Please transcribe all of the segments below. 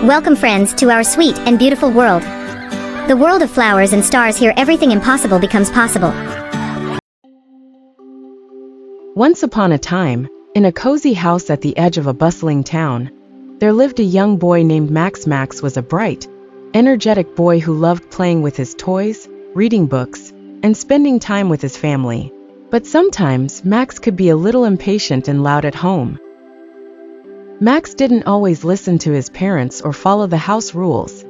Welcome friends to our sweet and beautiful world. The world of flowers and stars, here everything impossible becomes possible. Once upon a time, in a cozy house at the edge of a bustling town, there lived a young boy named Max. Max was a bright, energetic boy who loved playing with his toys, reading books, and spending time with his family. But sometimes Max could be a little impatient and loud at home. Max didn't always listen to his parents or follow the house rules,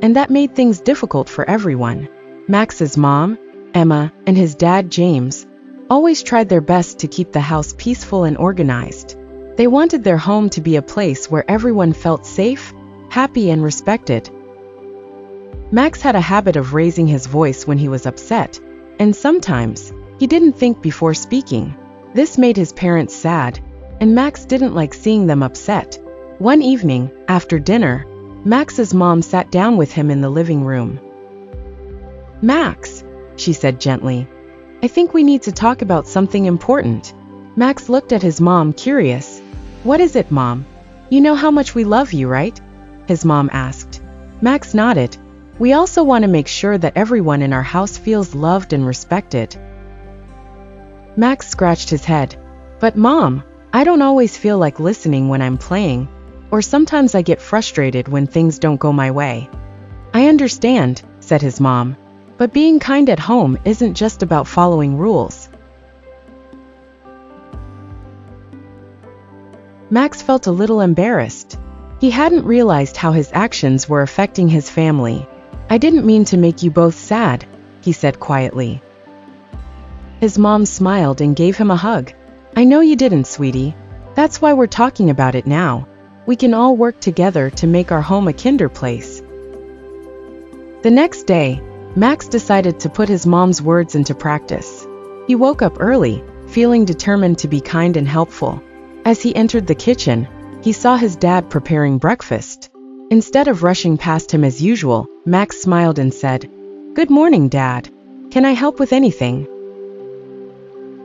and that made things difficult for everyone. Max's mom, Emma, and his dad, James, always tried their best to keep the house peaceful and organized. They wanted their home to be a place where everyone felt safe, happy, and respected. Max had a habit of raising his voice when he was upset, and sometimes he didn't think before speaking. This made his parents sad, and Max didn't like seeing them upset. One evening, after dinner, Max's mom sat down with him in the living room. "Max," she said gently, "I think we need to talk about something important." Max looked at his mom, curious. "What is it, Mom? You know how much we love you, right?" his mom asked. Max nodded. "We also want to make sure that everyone in our house feels loved and respected." Max scratched his head. "But Mom, I don't always feel like listening when I'm playing, or sometimes I get frustrated when things don't go my way." "I understand," said his mom, "but being kind at home isn't just about following rules." Max felt a little embarrassed. He hadn't realized how his actions were affecting his family. "I didn't mean to make you both sad," he said quietly. His mom smiled and gave him a hug. "I know you didn't, sweetie. That's why we're talking about it now. We can all work together to make our home a kinder place." The next day, Max decided to put his mom's words into practice. He woke up early, feeling determined to be kind and helpful. As he entered the kitchen, he saw his dad preparing breakfast. Instead of rushing past him as usual, Max smiled and said, "Good morning, Dad. Can I help with anything?"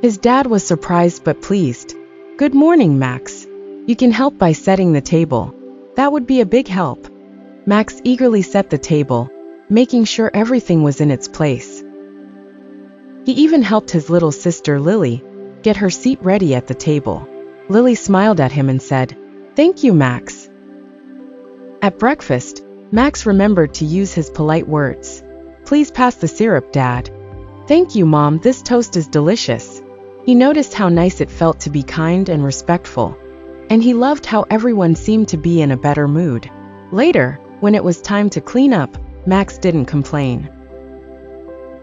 His dad was surprised but pleased. "Good morning, Max. You can help by setting the table. That would be a big help." Max eagerly set the table, making sure everything was in its place. He even helped his little sister Lily get her seat ready at the table. Lily smiled at him and said, "Thank you, Max." At breakfast, Max remembered to use his polite words. "Please pass the syrup, Dad." "Thank you, Mom, this toast is delicious." He noticed how nice it felt to be kind and respectful, and he loved how everyone seemed to be in a better mood. Later, when it was time to clean up, Max didn't complain.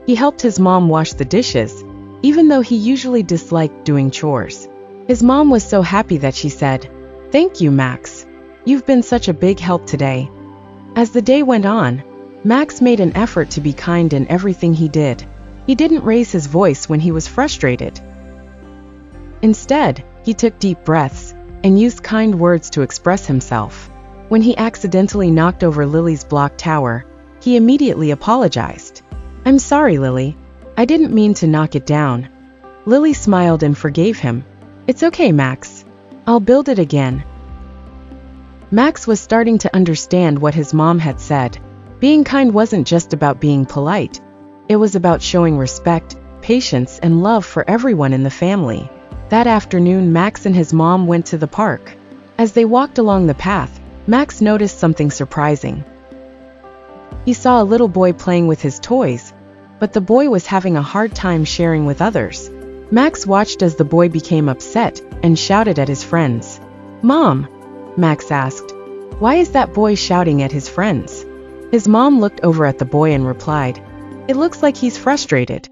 He helped his mom wash the dishes, even though he usually disliked doing chores. His mom was so happy that she said, "Thank you, Max. You've been such a big help today." As the day went on, Max made an effort to be kind in everything he did. He didn't raise his voice when he was frustrated. Instead, he took deep breaths and used kind words to express himself. When he accidentally knocked over Lily's block tower, he immediately apologized. "I'm sorry, Lily. I didn't mean to knock it down." Lily smiled and forgave him. "It's okay, Max. I'll build it again." Max was starting to understand what his mom had said. Being kind wasn't just about being polite. It was about showing respect, patience, and love for everyone in the family. That afternoon, Max and his mom went to the park. As they walked along the path, Max noticed something surprising. He saw a little boy playing with his toys, but the boy was having a hard time sharing with others. Max watched as the boy became upset and shouted at his friends. "Mom," Max asked, "why is that boy shouting at his friends?" His mom looked over at the boy and replied, "It looks like he's frustrated."